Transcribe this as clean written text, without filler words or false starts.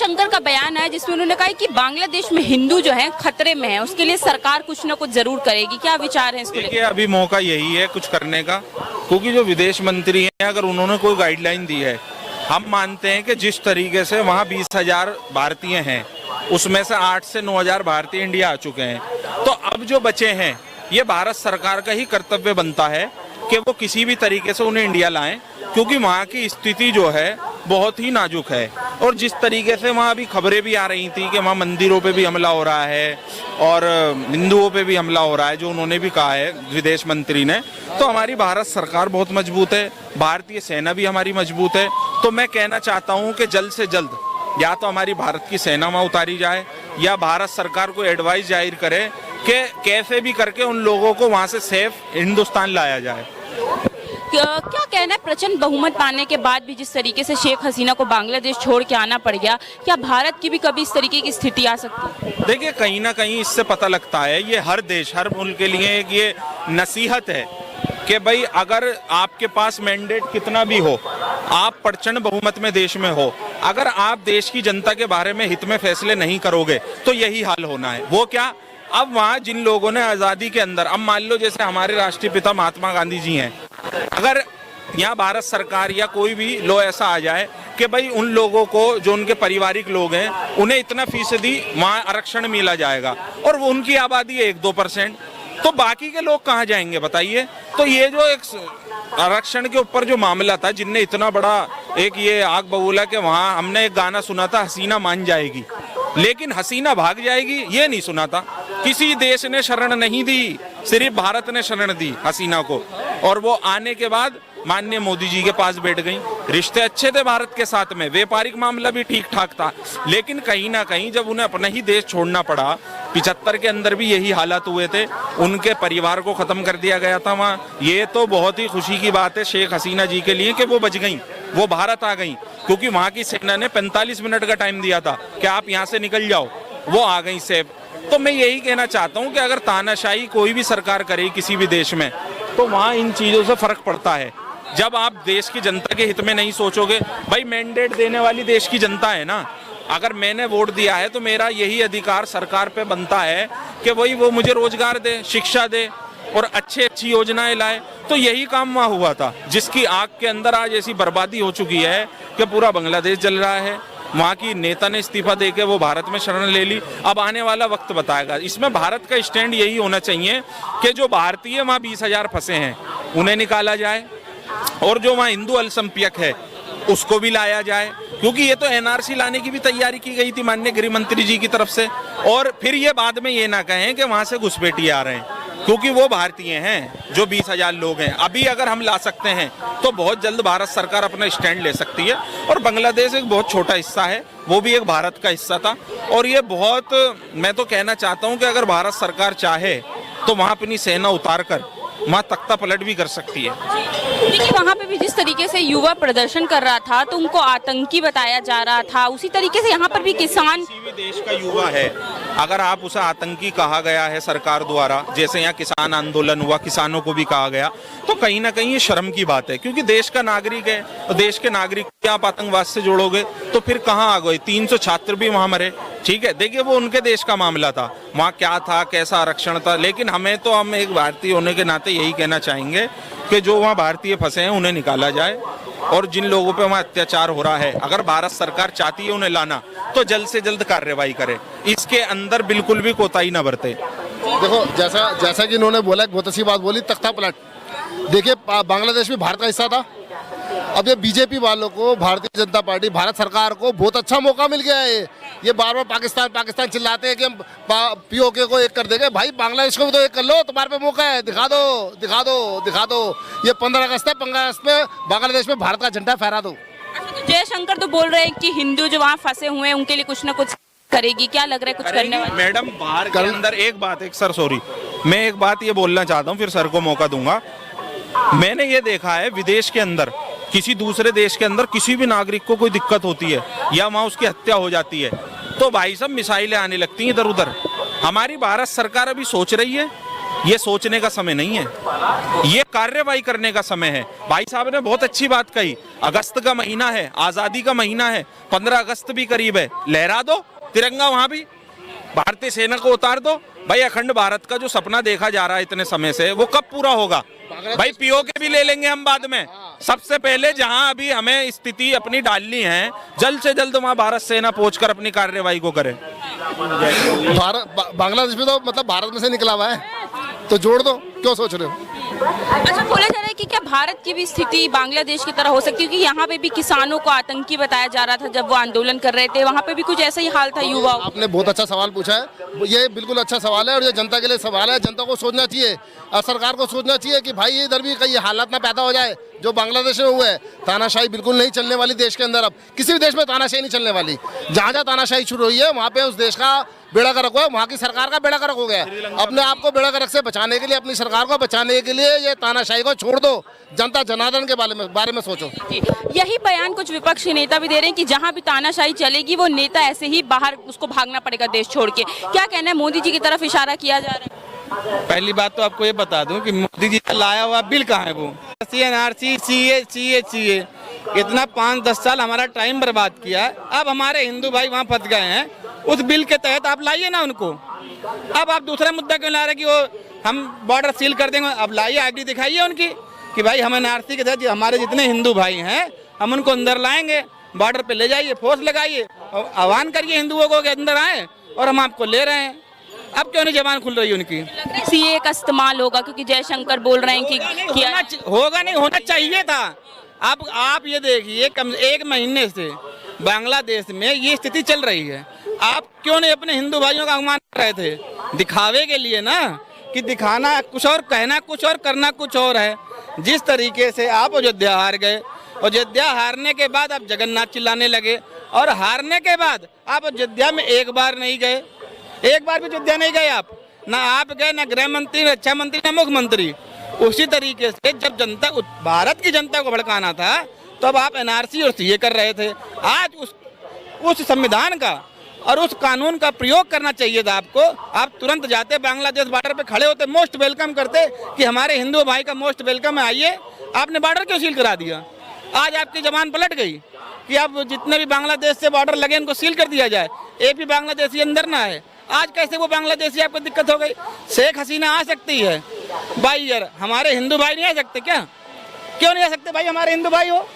जयशंकर का बयान है जिसमें उन्होंने कहा कि बांग्लादेश में हिंदू जो है खतरे में है, उसके लिए सरकार कुछ ना कुछ जरूर करेगी। क्या विचार है इसको लेकर? अभी मौका यही है कुछ करने का, क्योंकि जो विदेश मंत्री हैं अगर उन्होंने कोई गाइडलाइन दी है, हम मानते हैं कि जिस तरीके से वहाँ 20,000 भारतीय हैं उसमें से 8 से 9,000 भारतीय इंडिया आ चुके हैं, तो अब जो बचे हैं ये भारत सरकार का ही कर्तव्य बनता है कि वो किसी भी तरीके से उन्हें इंडिया लाएं, क्योंकि वहाँ की स्थिति जो है बहुत ही नाजुक है। और जिस तरीके से वहाँ अभी खबरें भी आ रही थी कि वहाँ मंदिरों पे भी हमला हो रहा है और हिंदुओं पे भी हमला हो रहा है, जो उन्होंने भी कहा है विदेश मंत्री ने, तो हमारी भारत सरकार बहुत मजबूत है, भारतीय सेना भी हमारी मजबूत है। तो मैं कहना चाहता हूँ कि जल्द से जल्द या तो हमारी भारत की सेना वहाँ उतारी जाए या भारत सरकार को एडवाइस जाहिर करे कि कैसे भी करके उन लोगों को वहाँ से सेफ हिंदुस्तान लाया जाए। क्या कहना है, प्रचंड बहुमत पाने के बाद भी जिस तरीके से शेख हसीना को बांग्लादेश छोड़ के आना पड़ गया, क्या भारत की भी कभी इस तरीके की स्थिति आ सकती है? देखिए, कहीं ना कहीं इससे पता लगता है, ये हर देश हर मुल्क के लिए एक ये नसीहत है कि भाई अगर आपके पास मैंडेट कितना भी हो, आप प्रचंड बहुमत में देश में हो, अगर आप देश की जनता के बारे में हित में फैसले नहीं करोगे तो यही हाल होना है। वो क्या, अब वहाँ जिन लोगों ने आज़ादी के अंदर, अब मान लो जैसे हमारे राष्ट्रीय पिता महात्मा गांधी जी हैं, अगर यहाँ भारत सरकार या कोई भी लो ऐसा आ जाए कि भाई उन लोगों को जो उनके पारिवारिक लोग हैं उन्हें इतना फीसदी वहाँ आरक्षण मिला जाएगा और वो उनकी आबादी है 1-2%, तो बाकी के लोग कहाँ जाएंगे बताइए। तो ये जो एक आरक्षण के ऊपर जो मामला था, जिनने इतना बड़ा एक ये आग बबूला कि वहाँ हमने एक गाना सुना था हसीना मान जाएगी, लेकिन हसीना भाग जाएगी ये नहीं सुना था। किसी देश ने शरण नहीं दी, सिर्फ भारत ने शरण दी हसीना को, और वो आने के बाद माननीय मोदी जी के पास बैठ गई। रिश्ते अच्छे थे भारत के साथ में, व्यापारिक मामला भी ठीक ठाक था, लेकिन कहीं ना कहीं जब उन्हें अपना ही देश छोड़ना पड़ा, 75 के अंदर भी यही हालात हुए थे, उनके परिवार को खत्म कर दिया गया था वहाँ। ये तो बहुत ही खुशी की बात है शेख हसीना जी के लिए कि वो बच गई, वो भारत आ गई, क्योंकि वहाँ की सेना ने 45 मिनट का टाइम दिया था कि आप यहाँ से निकल जाओ, वो आ गई सेफ। तो मैं यही कहना चाहता हूँ कि अगर तानाशाही कोई भी सरकार करे किसी भी देश में, तो वहाँ इन चीज़ों से फर्क पड़ता है। जब आप देश की जनता के हित में नहीं सोचोगे, भाई मैंडेट देने वाली देश की जनता है ना, अगर मैंने वोट दिया है तो मेरा यही अधिकार सरकार पे बनता है कि वही वो मुझे रोजगार दे, शिक्षा दे और अच्छी योजनाएं लाए। तो यही काम वहाँ हुआ था, जिसकी आग के अंदर आज ऐसी बर्बादी हो चुकी है कि पूरा बांग्लादेश जल रहा है। वहाँ की नेता ने इस्तीफा देके वो भारत में शरण ले ली। अब आने वाला वक्त बताएगा। इसमें भारत का स्टैंड यही होना चाहिए कि जो भारतीय वहाँ 20,000 फंसे हैं उन्हें निकाला जाए, और जो वहाँ हिंदू अल्पसंख्यक है उसको भी लाया जाए, क्योंकि ये तो एनआरसी लाने की भी तैयारी की गई थी माननीय गृह मंत्री जी की तरफ से। और फिर ये बाद में ये ना कहें कि वहाँ से घुसपैठिए आ रहे हैं, क्योंकि वो भारतीय हैं जो 20,000 लोग हैं। अभी अगर हम ला सकते हैं तो बहुत जल्द भारत सरकार अपना स्टैंड ले सकती है। और बांग्लादेश एक बहुत छोटा हिस्सा है, वो भी एक भारत का हिस्सा था, और ये बहुत, मैं तो कहना चाहता हूँ कि अगर भारत सरकार चाहे तो वहाँ अपनी सेना उतार कर वहाँ तख्ता पलट भी कर सकती है। देखिए, वहाँ पे भी जिस तरीके से युवा प्रदर्शन कर रहा था तो उनको आतंकी बताया जा रहा था, उसी तरीके से यहाँ पर भी किसान, किसी भी देश का युवा है, अगर आप उसे आतंकी कहा गया है सरकार द्वारा, जैसे यहाँ किसान आंदोलन हुआ, किसानों को भी कहा गया, तो कहीं ना कहीं ये शर्म की बात है, क्योंकि देश का नागरिक है और देश के नागरिक को आप आतंकवाद से जोड़ोगे तो फिर कहाँ आ गए। 300 छात्र भी वहाँ मरे, ठीक है, देखिए वो उनके देश का मामला था, वहाँ क्या था, कैसा आरक्षण था, लेकिन हम एक भारतीय होने के नाते यही कहना चाहेंगे कि जो वहाँ भारतीय फंसे हैं उन्हें निकाला जाए, और जिन लोगों पे वहाँ अत्याचार हो रहा है, अगर भारत सरकार चाहती है उन्हें लाना तो जल्द से जल्द कार्रवाई करे, इसके अंदर बिल्कुल भी कोताही न बरते। देखो, जैसा कि इन्होंने बोला, एक बहुत अच्छी बात बोली, तख्ता पलट। देखिए, बांग्लादेश भी भारत का हिस्सा था। अब ये बीजेपी वालों को, भारतीय जनता पार्टी, भारत सरकार को बहुत अच्छा मौका मिल गया है। ये बार बार पाकिस्तान चिल्लाते हैं कि हम पीओके को एक कर देंगे। भाई, बांग्लादेश को भी तो एक कर लो, तुम्हारे पे मौका है, दिखा दो। ये 15 अगस्त है, 15 अगस्त में बांग्लादेश में भारत का झंडा फहरा दो। तो जयशंकर तो बोल रहे हैं कि हिंदू जो वहाँ फंसे हुए हैं उनके लिए कुछ ना कुछ करेगी, क्या लग रहा है कुछ करने वाली? मैडम, बाहर के अंदर मैं एक बात ये बोलना चाहता हूँ, फिर सर को मौका दूंगा। मैंने ये देखा है, विदेश के अंदर किसी दूसरे देश के अंदर किसी भी नागरिक को कोई दिक्कत होती है या वहाँ उसकी हत्या हो जाती है तो भाई साहब मिसाइलें आने लगती हैं इधर उधर। हमारी भारत सरकार अभी सोच रही है ये सोचने का समय नहीं है, ये कार्रवाई करने का समय है। भाई साहब ने बहुत अच्छी बात कही, अगस्त का महीना है, आजादी का महीना है, 15 अगस्त भी करीब है, लहरा दो तिरंगा, वहां भी भारतीय सेना को उतार दो। भाई अखंड भारत का जो सपना देखा जा रहा है इतने समय से, वो कब पूरा होगा? भाई पीओके भी ले लेंगे हम बाद में। सबसे पहले जहां अभी हमें स्थिति अपनी डालनी है, जल्द से जल्द वहां भारत सेना पहुंचकर अपनी कार्रवाई को करे। बांग्लादेश में तो मतलब भारत में से निकला हुआ है, तो जोड़ दो, क्यों सोच रहे हो? अच्छा, बोला जा रहा है कि क्या भारत की भी स्थिति बांग्लादेश की तरह हो सकती है? क्योंकि यहाँ पे भी किसानों को आतंकी बताया जा रहा था जब वो आंदोलन कर रहे थे, वहाँ पे भी कुछ ऐसा ही हाल था युवाओं। आपने बहुत अच्छा सवाल पूछा है, ये बिल्कुल अच्छा सवाल है और ये जनता के लिए सवाल है। जनता को सोचना चाहिए और सरकार को सोचना चाहिए कि भाई इधर भी कई हालात ना पैदा हो जाए जो बांग्लादेश में हुए हैं। तानाशाही बिल्कुल नहीं चलने वाली देश के अंदर, अब किसी भी देश में तानाशाही नहीं चलने वाली। जहाँ जहाँ तानाशाही शुरू हुई है वहाँ पे उस देश का बेड़ा गर्क हुआ है, वहाँ की सरकार का बेड़ा गर्क हो गया है। अपने आप को बेड़ा गर्क से बचाने के लिए, अपनी सरकार को बचाने के लिए ये तानाशाही को छोड़ दो, जनता जनार्दन के बारे में सोचो। यही बयान कुछ विपक्षी नेता भी दे रहे हैं कि जहाँ भी तानाशाही चलेगी वो नेता ऐसे ही बाहर, उसको भागना पड़ेगा देश छोड़ के। क्या कहना है, मोदी जी की तरफ इशारा किया जा रहा है? पहली बात तो आपको ये बता दूं कि मोदी जी का लाया हुआ बिल कहाँ है? वो एनआरसी, सीए इतना 5-10 साल हमारा टाइम बर्बाद किया। अब हमारे हिंदू भाई वहाँ फंस गए हैं, उस बिल के तहत आप लाइए ना उनको। अब आप दूसरा मुद्दा क्यों ला रहे कि वो हम बॉर्डर सील कर देंगे? अब लाइए, आईडी दिखाइए उनकी कि भाई हम एनआरसी के तहत हमारे जितने हिंदू भाई हैं हम उनको अंदर लाएंगे, बॉर्डर पे ले जाइए, फोर्स लगाइए और आह्वान करिए हिंदुओं को कि अंदर आए और हम आपको ले रहे हैं। अब क्यों नहीं जबान खुल रही उनकी? सीए का इस्तेमाल होगा क्योंकि जयशंकर बोल रहे हैं कि होगा नहीं, होना चाहिए था। अब आप ये देखिए, कम 1 महीने से बांग्लादेश में ये स्थिति चल रही है। आप क्यों नहीं अपने हिंदू भाइयों का आह्वान कर रहे थे? दिखावे के लिए ना, कि दिखाना कुछ और, कहना कुछ और, करना कुछ और है। जिस तरीके से आप अयोध्या हार गए, अयोध्या हारने के बाद आप जगन्नाथ चिल्लाने लगे और हारने के बाद आप अयोध्या में एक बार नहीं गए, एक बार भी अयोध्या नहीं गए आप, ना आप गए, ना गृह मंत्री, ना रक्षा मंत्री, ना मुख्यमंत्री। उसी तरीके से जब जनता, भारत की जनता को भड़काना था तब तो आप एनआरसी और सीए कर रहे थे। आज उस संविधान का और उस कानून का प्रयोग करना चाहिए था आपको। आप तुरंत जाते, बांग्लादेश बॉर्डर पे खड़े होते, मोस्ट वेलकम करते कि हमारे हिंदू भाई का मोस्ट वेलकम है, आइए। आपने बॉर्डर क्यों सील करा दिया? आज आपकी जबान पलट गई कि अब जितने भी बांग्लादेश से बॉर्डर लगे उनको सील कर दिया जाए, एक भी बांग्लादेशी अंदर ना है। आज कैसे वो बांग्लादेशी आपको दिक्कत हो गई? शेख हसीना आ सकती है भाई, यार हमारे हिंदू भाई नहीं आ सकते क्या? क्यों नहीं आ सकते भाई? हमारे हिंदू भाई हो।